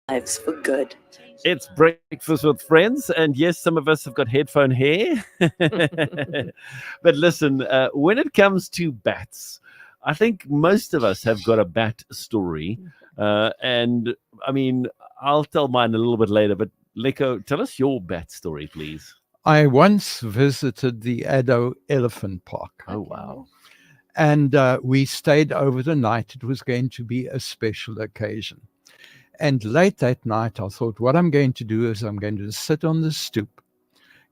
lives for good. It's breakfast with friends, and yes, some of us have got headphone hair. But listen, when it comes to bats, I think most of us have got a bat story. And I mean, I'll tell mine a little bit later, but Leko, tell us your bat story, please. I once visited the Addo Elephant Park, Oh, wow. and we stayed over the night. It was going to be a special occasion. And late that night, I thought, what I'm going to do is I'm going to sit on the stoop.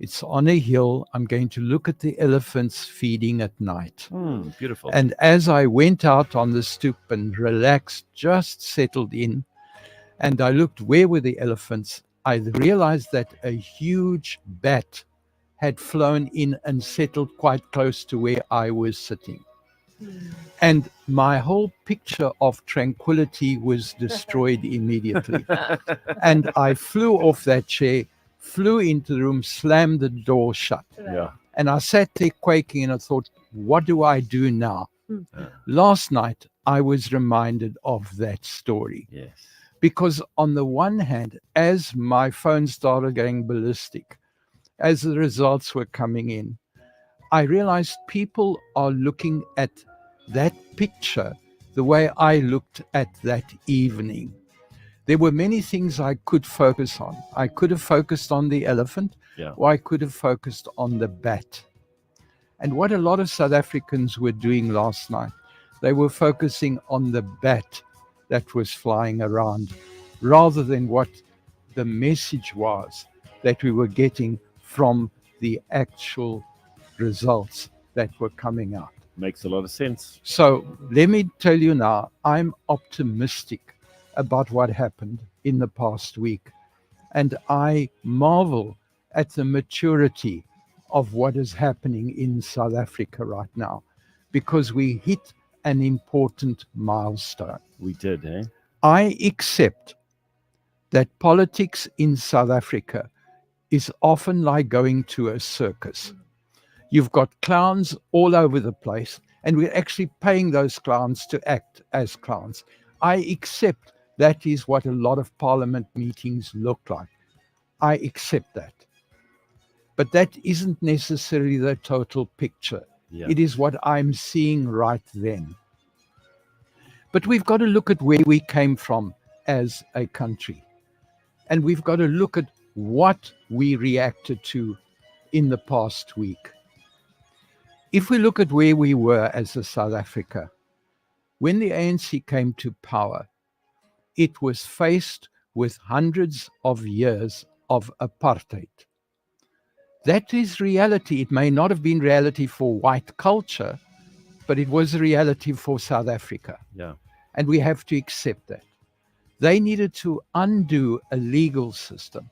It's on a hill. I'm going to look at the elephants feeding at night. Beautiful. And as I went out on the stoop and relaxed, just settled in, and I looked where were the elephants, I realized that a huge bat had flown in and settled quite close to where I was sitting. And my whole picture of tranquility was destroyed immediately. And I flew off that chair, flew into the room, slammed the door shut. Yeah. And I sat there quaking and I thought, what do I do now? Last night, I was reminded of that story. Yes. Because on the one hand, as my phone started going ballistic, as the results were coming in, I realized people are looking at that picture the way I looked at that evening. There were many things I could focus on. I could have focused on the elephant, or I could have focused on the bat. And what a lot of South Africans were doing last night, they were focusing on the bat that was flying around, rather than what the message was that we were getting from the actual results that were coming out. Makes a lot of sense. So let me tell you now, I'm optimistic about what happened in the past week. And I marvel at the maturity of what is happening in South Africa right now, because we hit an important milestone. We did, eh? I accept that politics in South Africa is often like going to a circus. You've got clowns all over the place, and we're actually paying those clowns to act as clowns. I accept that is what a lot of parliament meetings look like. I accept that. But that isn't necessarily the total picture. Yeah. It is what I'm seeing right then. But we've got to look at where we came from as a country. And we've got to look at what we reacted to in the past week. If we look at where we were as a South Africa, when the ANC came to power, it was faced with hundreds of years of apartheid. That is reality. It may not have been reality for white culture, but it was a reality for South Africa. Yeah. And we have to accept that. They needed to undo a legal system.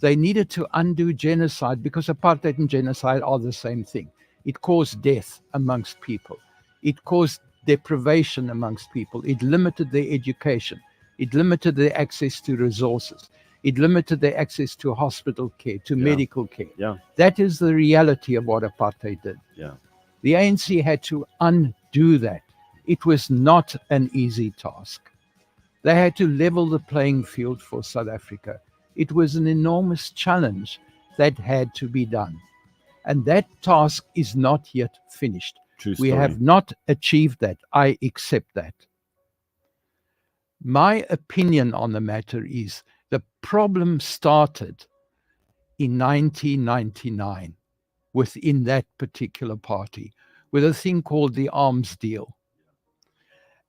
They needed to undo genocide, because apartheid and genocide are the same thing. It caused death amongst people. It caused deprivation amongst people. It limited their education. It limited their access to resources. It limited their access to hospital care, to medical care. Yeah. That is the reality of what apartheid did. Yeah. The ANC had to undo that. It was not an easy task. They had to level the playing field for South Africa. It was an enormous challenge that had to be done. And that task is not yet finished. True We story. have not achieved that. I accept that. My opinion on the matter is the problem started in 1999 within that particular party with a thing called the arms deal.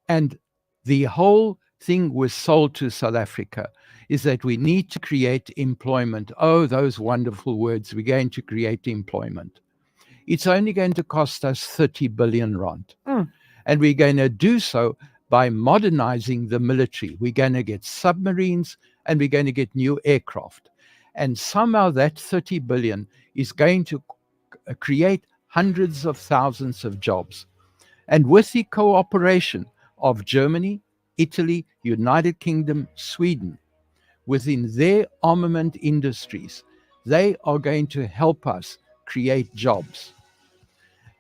And the whole thing was sold to South Africa is that we need to create employment. Oh, those wonderful words, we're going to create employment. It's only going to cost us 30 billion rand. And we're going to do so by modernizing the military. We're going to get submarines and we're going to get new aircraft. And somehow that 30 billion is going to create hundreds of thousands of jobs. And with the cooperation of Germany, Italy, United Kingdom, Sweden, within their armament industries, they are going to help us create jobs.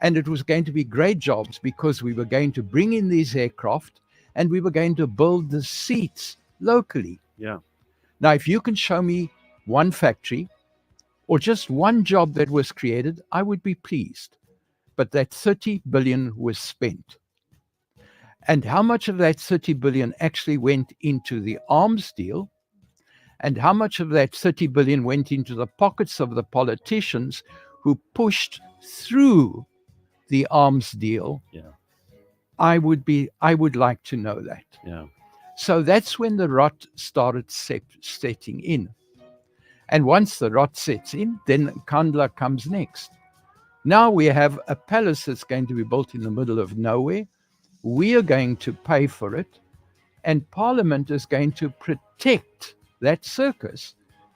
And it was going to be great jobs because we were going to bring in these aircraft and we were going to build the seats locally. Yeah. Now, if you can show me one factory or just one job that was created, I would be pleased. But that 30 billion was spent. And how much of that 30 billion actually went into the arms deal? And how much of that 30 billion went into the pockets of the politicians who pushed through the arms deal? Yeah. I would like to know that. Yeah. So that's when the rot started setting in. And once the rot sets in, then Kandla comes next. Now we have a palace that's going to be built in the middle of nowhere. We are going to pay for it. And Parliament is going to protect that circus,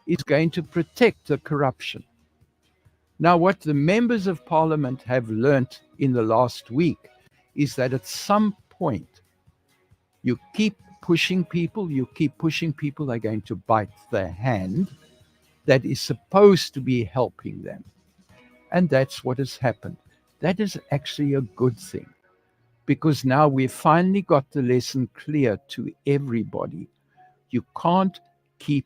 is going to protect the corruption. Now, what the members of Parliament have learnt in the last week is that at some point, you keep pushing people, they're going to bite the hand that is supposed to be helping them. And that's what has happened. That is actually a good thing, because now we've finally got the lesson clear to everybody. You can't keep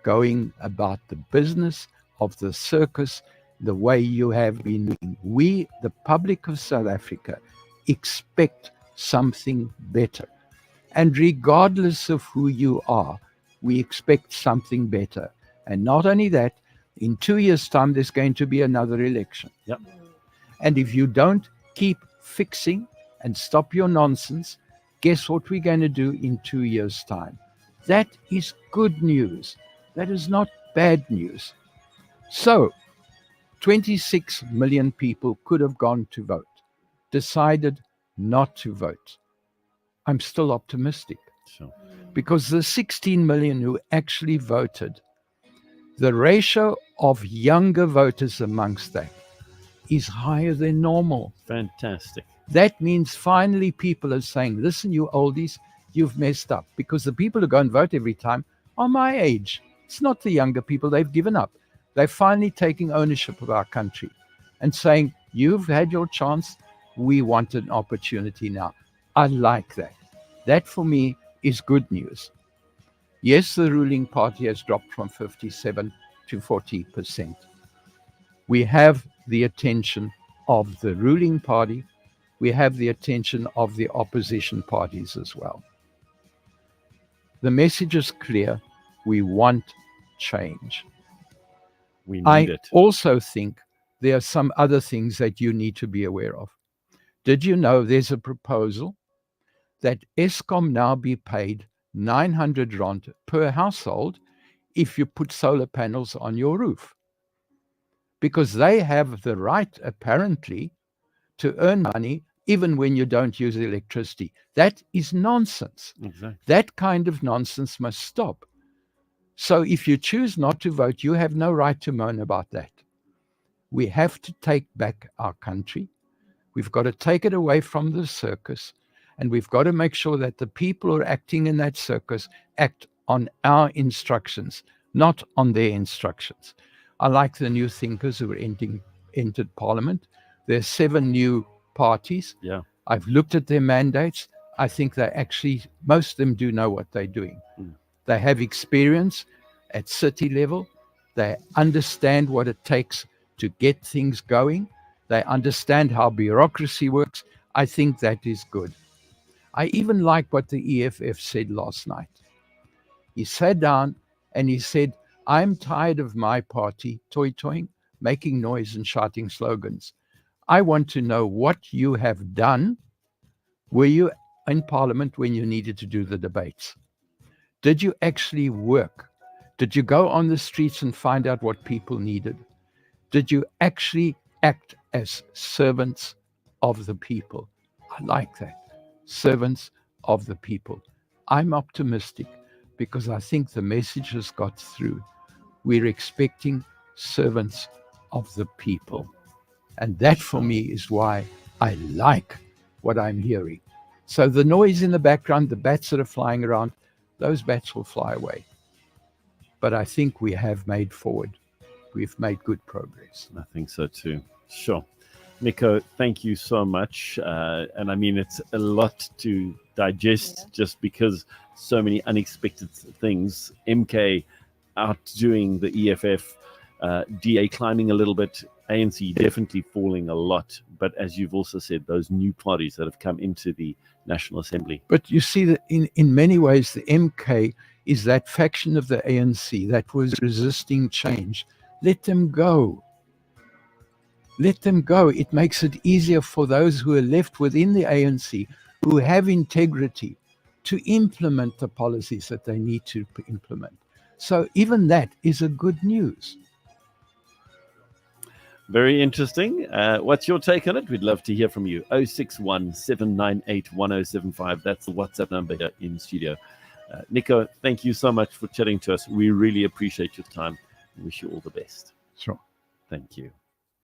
going about the business of the circus the way you have been doing. We, the public of South Africa, expect something better. And regardless of who you are, we expect something better. And not only that, in 2 years' time, there's going to be another election. Yep. And if you don't keep fixing and stop your nonsense, guess what we're going to do in 2 years' time? That is good news. That is not bad news. So, 26 million people could have gone to vote, decided not to vote. I'm still optimistic. Sure. Because the 16 million who actually voted, the ratio of younger voters amongst that is higher than normal. Fantastic. That means finally people are saying, listen, you oldies, you've messed up. Because the people who go and vote every time are my age. It's not the younger people. They've given up. They're finally taking ownership of our country and saying, you've had your chance. We want an opportunity now. I like that. That for me is good news. Yes, the ruling party has dropped from 57 to 40%. We have the attention of the ruling party. We have the attention of the opposition parties as well. The message is clear. We want change. We need I it. also think there are some other things that you need to be aware of. Did you know there's a proposal that Eskom now be paid 900 rand per household if you put solar panels on your roof? Because they have the right, apparently, to earn money even when you don't use electricity. That is nonsense. Exactly. That kind of nonsense must stop. So if you choose not to vote, you have no right to moan about that. We have to take back our country. We've got to take it away from the circus. And we've got to make sure that the people who are acting in that circus act on our instructions, not on their instructions. I like the new thinkers who entered Parliament. There's 7 new parties. Yeah. I've looked at their mandates. I think they actually, most of them do know what they're doing. They have experience at city level. They understand what it takes to get things going. They understand how bureaucracy works. I think that is good. I even like what the EFF said last night. He sat down and he said, I'm tired of my party toy-toying, making noise and shouting slogans. I want to know what you have done. Were you in Parliament when you needed to do the debates? Did you actually work? Did you go on the streets and find out what people needed? Did you actually act as servants of the people? I like that. Servants of the people. I'm optimistic because I think the message has got through. We're expecting servants of the people. And that for me is why I like what I'm hearing. So the noise in the background, the bats that are flying around, those bats will fly away. But I think we have made forward. We've made good progress. I think so too. Sure. Nico, thank you so much. And I mean, it's a lot to digest just because so many unexpected things. MK, outdoing the EFF, DA climbing a little bit, ANC definitely falling a lot. But as you've also said, those new parties that have come into the National Assembly. But you see that in many ways, the MK is that faction of the ANC that was resisting change. Let them go. Let them go. It makes it easier for those who are left within the ANC, who have integrity, to implement the policies that they need to implement. So even that is a good news. Very interesting. What's your take on it? We'd love to hear from you. 061 798 1075. That's the WhatsApp number here in studio. Nico, thank you so much for chatting to us. We really appreciate your time. Wish you all the best. Sure. Thank you.